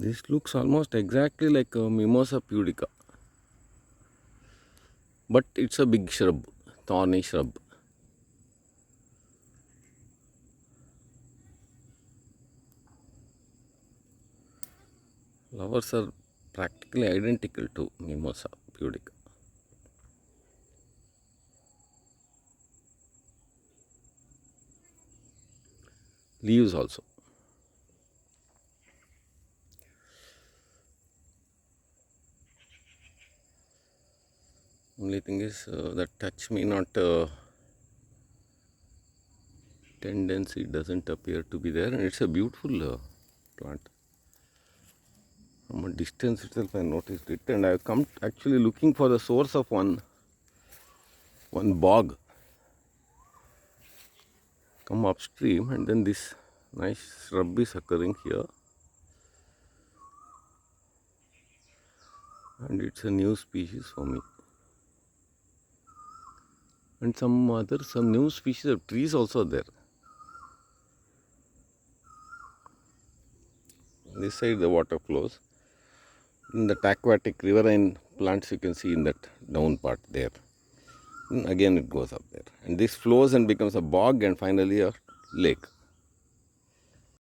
This looks almost exactly like a Mimosa pudica, but it's a big shrub, thorny shrub. Flowers are practically identical to Mimosa pudica. Leaves also. Only thing is that touch me not tendency doesn't appear to be there, and it's a beautiful plant. From a distance itself, I noticed it, and I've come actually looking for the source of one bog. Come upstream, and then this nice shrub is occurring here, and it's a new species for me. And some new species of trees also there. This side the water flows. In that aquatic riverine plants you can see in that down part there. And again it goes up there. And this flows and becomes a bog and finally a lake.